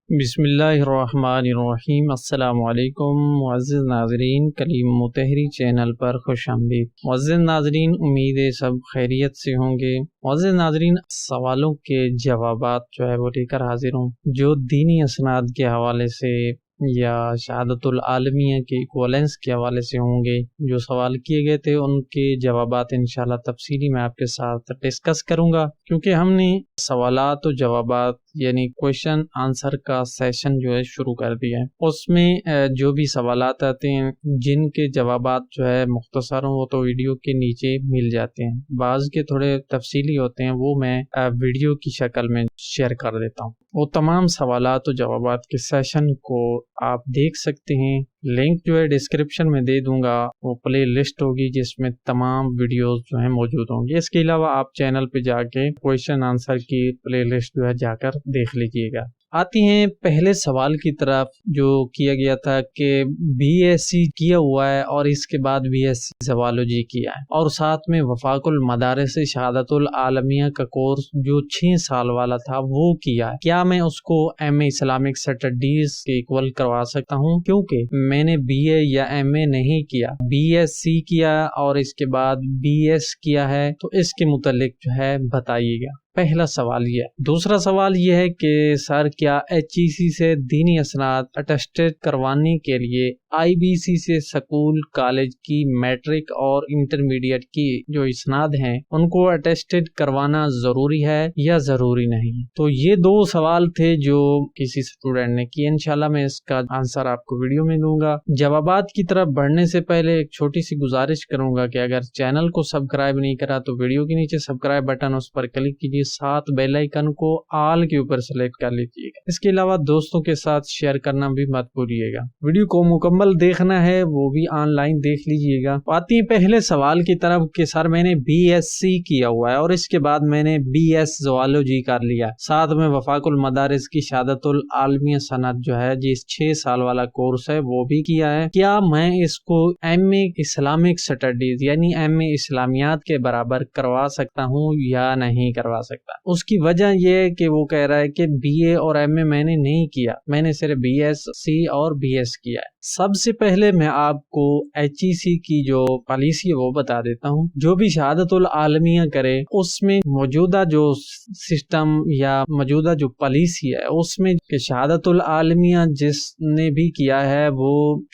بسم اللہ الرحمن الرحیم۔ السلام علیکم معزز ناظرین، کلیم متحری چینل پر خوش آمدید۔ معزز ناظرین، امید ہے سب خیریت سے ہوں گے۔ معزز ناظرین، سوالوں کے جوابات جو ہے وہ لے کر حاضر ہوں، جو دینی اسناد کے حوالے سے یا شہادت العالمیہ کے ایکویلنس کے حوالے سے ہوں گے۔ جو سوال کیے گئے تھے ان کے جوابات انشاءاللہ تفصیلی میں آپ کے ساتھ ڈسکس کروں گا، کیونکہ ہم نے سوالات و جوابات یعنی کویشچن آنسر کا سیشن جو ہے شروع کر دیا ہے۔ اس میں جو بھی سوالات آتے ہیں جن کے جوابات جو ہے مختصر ہوں وہ تو ویڈیو کے نیچے مل جاتے ہیں، بعض کے تھوڑے تفصیلی ہوتے ہیں وہ میں ویڈیو کی شکل میں شیئر کر دیتا ہوں۔ وہ تمام سوالات و جوابات کے سیشن کو آپ دیکھ سکتے ہیں، لنک جو ہے ڈسکرپشن میں دے دوں گا، وہ پلے لسٹ ہوگی جس میں تمام ویڈیوز جو ہیں موجود ہوں گے۔ اس کے علاوہ آپ چینل پہ جا کے کویشچن آنسر کی پلے لسٹ جو ہے جا کر دیکھ لیجئے گا۔ آتی ہیں پہلے سوال کی طرف، جو کیا گیا تھا کہ بی ایس سی کیا ہوا ہے اور اس کے بعد بی ایس سی زوالوجی کیا ہے، اور ساتھ میں وفاق المدارس شہادت العالمیہ کا کورس جو 6 سال والا تھا وہ کیا ہے، کیا میں اس کو ایم اے اسلامک اسٹڈیز کے ایکول کروا سکتا ہوں؟ کیونکہ میں نے بی اے یا ایم اے نہیں کیا، بی ایس سی کیا اور اس کے بعد بی ایس کیا ہے، تو اس کے متعلق جو ہے بتائیے گا۔ پہلا سوال یہ ہے۔ دوسرا سوال یہ ہے کہ سر کیا ایچ ای سی سے دینی اسناد اٹیسٹیڈ کروانے کے لیے آئی بی سی سے سکول کالج کی میٹرک اور انٹرمیڈیٹ کی جو اسناد ہیں ان کو اٹیسٹیڈ کروانا ضروری ہے یا ضروری نہیں؟ تو یہ دو سوال تھے جو کسی اسٹوڈنٹ نے کیے۔ انشاءاللہ میں اس کا آنسر آپ کو ویڈیو میں دوں گا۔ جوابات کی طرف بڑھنے سے پہلے ایک چھوٹی سی گزارش کروں گا کہ اگر چینل کو سبسکرائب نہیں کرا تو ویڈیو کے نیچے سبسکرائب بٹن اس پر کلک کیجیے، ساتھ بیل آئیکن کو آل کے اوپر سلیکٹ کر لیجیے گا۔ اس کے علاوہ دوستوں کے ساتھ شیئر کرنا بھی مت بھولیے گا۔ ویڈیو کو مکمل دیکھنا ہے وہ بھی آن لائن دیکھ لیجیے گا۔ آتی ہے پہلے سوال کی طرف کہ سر میں نے بی ایس سی کیا ہوا ہے اور اس کے بعد میں نے بی ایس زوالوجی کر لیا، ساتھ میں وفاق المدارس کی شہادت العالمیہ سند جو ہے جس 6 سال والا کورس ہے وہ بھی کیا ہے، کیا میں اس کو ایم اے اسلامک اسٹڈیز یعنی ایم اے اسلامیات کے برابر کروا سکتا ہوں یا نہیں کروا سکتا؟ اس کی وجہ یہ ہے کہ وہ کہہ رہا ہے کہ بی اے اور ایم اے میں نے نہیں کیا، میں نے صرف بی ایس سی اور بی ایس کیا ہے۔ سب سے پہلے میں آپ کو ایچ ای سی کی جو پالیسی ہے وہ بتا دیتا ہوں۔ جو بھی شہادت العالمیہ کرے اس میں موجودہ جو سسٹم یا موجودہ جو پالیسی ہے اس میں کہ شہادت العالمیہ جس نے بھی کیا ہے وہ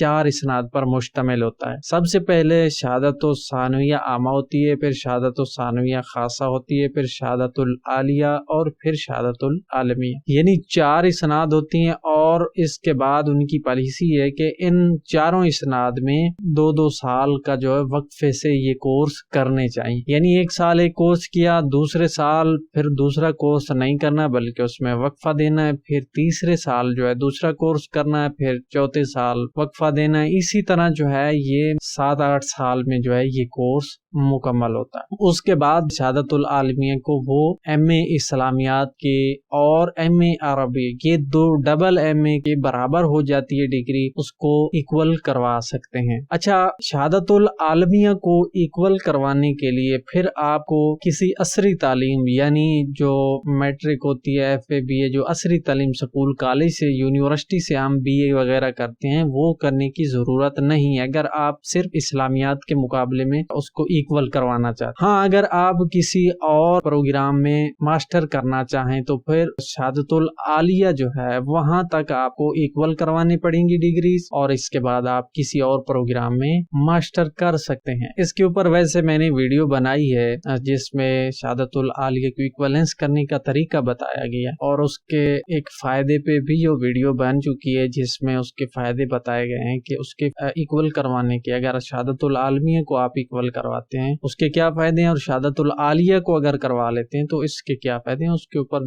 4 اسناد پر مشتمل ہوتا ہے۔ سب سے پہلے شہادت الثانویہ عامہ ہوتی ہے، پھر شہادت الثانویہ خاصہ ہوتی ہے، پھر شہادت العالیہ اور پھر شہادت العالمیہ، یعنی 4 اسناد ہوتی ہیں۔ اور اس کے بعد ان کی پالیسی ہے کہ ان چاروں اسناد میں 2 سال کا جو ہے وقفے سے یہ کورس کرنے چاہیے، یعنی 1 سال ایک کورس کیا، دوسرے سال پھر دوسرا کورس نہیں کرنا بلکہ اس میں وقفہ دینا ہے، پھر تیسرے سال جو ہے دوسرا کورس کرنا ہے، پھر چوتھے سال وقفہ دینا ہے۔ اسی طرح جو ہے یہ 7-8 سال میں جو ہے یہ کورس مکمل ہوتا ہے۔ اس کے بعد شہادت العالمیہ کو وہ ایم اے اسلامیات کے اور ایم اے عربی یہ 2 ڈبل ایم اے کے برابر ہو جاتی ہے ڈگری، اس کو ایکول کروا سکتے ہیں۔ اچھا، شہادت العالمیہ کو ایکول کروانے کے لیے پھر آپ کو کسی عصری تعلیم یعنی جو میٹرک ہوتی ہے، ایف اے بی اے، جو عصری تعلیم سکول کالج سے یونیورسٹی سے ہم بی اے وغیرہ کرتے ہیں وہ کرنے کی ضرورت نہیں ہے اگر آپ صرف اسلامیات کے مقابلے میں اس کو ایکول کروانا چاہتے ہیں۔ ہاں، اگر آپ کسی اور پروگرام میں ماسٹر کرنا چاہیں تو پھر شہادت العالیہ جو ہے وہاں تک آپ کو ایکول کروانی پڑیں گی ڈگریز، اور اس کے بعد آپ کسی اور پروگرام میں ماسٹر کر سکتے ہیں۔ اس کے اوپر ویسے میں نے ویڈیو بنائی ہے جس میں شہادت العالیہ کو ایکویلنس کرنے کا طریقہ بتایا گیا اور اس کے ایک فائدے پہ بھی جو ویڈیو بن چکی ہے جس میں اس کے فائدے بتائے گئے ہیں کہ اس کے ایکول کروانے کے، اگر شہادت العالمیہ کو آپ ایکول کرواتے ہیں اس کے کیا فائدے ہیں، اور شہادت العالیہ کو اگر کروا لیتے ہیں تو اس کے کیا فائدے ہیں، اس کے اوپر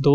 2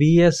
BS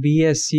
BSc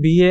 BA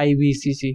IBCC।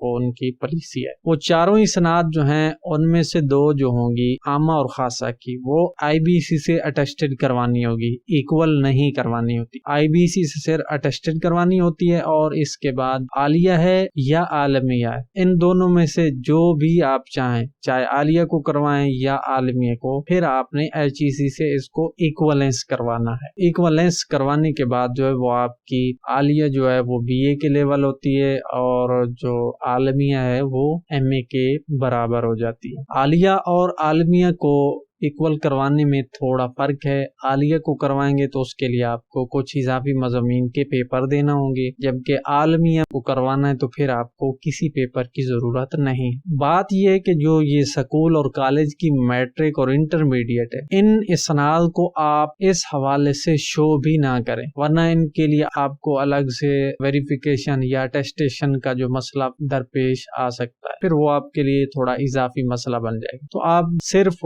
وہ ان کی پالیسی ہے۔ وہ چاروں ہی سند جو ہیں ان میں سے 2 جو ہوں گی عامہ اور خاصہ کی، وہ IBC سے اٹیسٹڈ کروانی ہوگی، ایکول نہیں کروانی ہوتی۔ IBC سے صرف اٹیسٹڈ کروانی ہوتی ہے، اور اس کے بعد عالیہ ہے یا عالمیہ ہے، ان دونوں میں سے جو بھی آپ چاہیں، چاہے عالیہ کو کروائیں یا عالمیہ کو، پھر آپ نے HEC سے اس کو ایکولنس کروانا ہے۔ ایکولنس کروانے کے بعد جو ہے وہ آپ کی عالیہ جو ہے وہ BA کے لیول ہوتی ہے، اور جو عالمیہ ہے وہ MA کے برابر ہو جاتی ہے۔ عالیہ اور عالمیہ کو ایکول کروانے میں تھوڑا فرق ہے۔ عالیہ کو کروائیں گے تو اس کے لیے آپ کو کچھ اضافی مضامین کے پیپر دینا ہوں گے، جبکہ عالمیہ کو کروانا ہے تو پھر آپ کو کسی پیپر کی ضرورت نہیں۔ بات یہ ہے کہ جو یہ سکول اور کالج کی میٹرک اور انٹرمیڈیٹ ہے، ان اسناد کو آپ اس حوالے سے شو بھی نہ کریں، ورنہ ان کے لیے آپ کو الگ سے ویریفیکیشن یا اٹیسٹیشن کا جو مسئلہ درپیش آ سکتا ہے، پھر وہ آپ کے لیے تھوڑا اضافی مسئلہ بن جائے گا۔ تو آپ صرف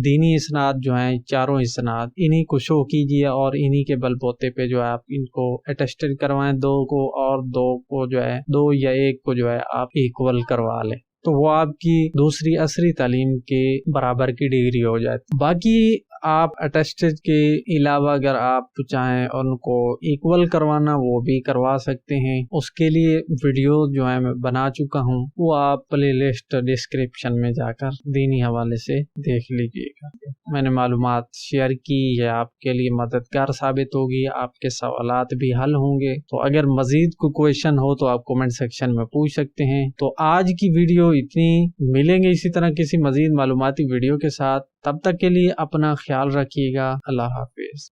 دینی اسناد جو ہیں، چاروں اسناد، انہی کو شو کیجیے، اور انہی کے بل بوتے پہ جو ہے آپ ان کو اٹیسٹڈ کروائیں 2 کو، اور 2 کو جو ہے 2 یا 1 کو جو ہے آپ ایکول کروا لیں، تو وہ آپ کی دوسری عصری تعلیم کے برابر کی ڈگری ہو جاتی۔ باقی آپ اٹیسٹڈ کے علاوہ اگر آپ چاہیں ان کو ایکول کروانا، وہ بھی کروا سکتے ہیں۔ اس کے لیے ویڈیو جو ہے میں بنا چکا ہوں، وہ آپ پلے لسٹ ڈسکرپشن میں جا کر دینی حوالے سے دیکھ لیجیے گا۔ میں نے معلومات شیئر کی، یہ آپ کے لیے مددگار ثابت ہوگی، آپ کے سوالات بھی حل ہوں گے۔ تو اگر مزید کوئی کویشچن ہو تو آپ کومنٹ سیکشن میں پوچھ سکتے ہیں۔ تو آج کی ویڈیو اتنی، ملیں گے اسی طرح کسی مزید معلوماتی ویڈیو کے ساتھ، تب تک کے لیے اپنا خیال رکھیے گا۔ اللہ حافظ۔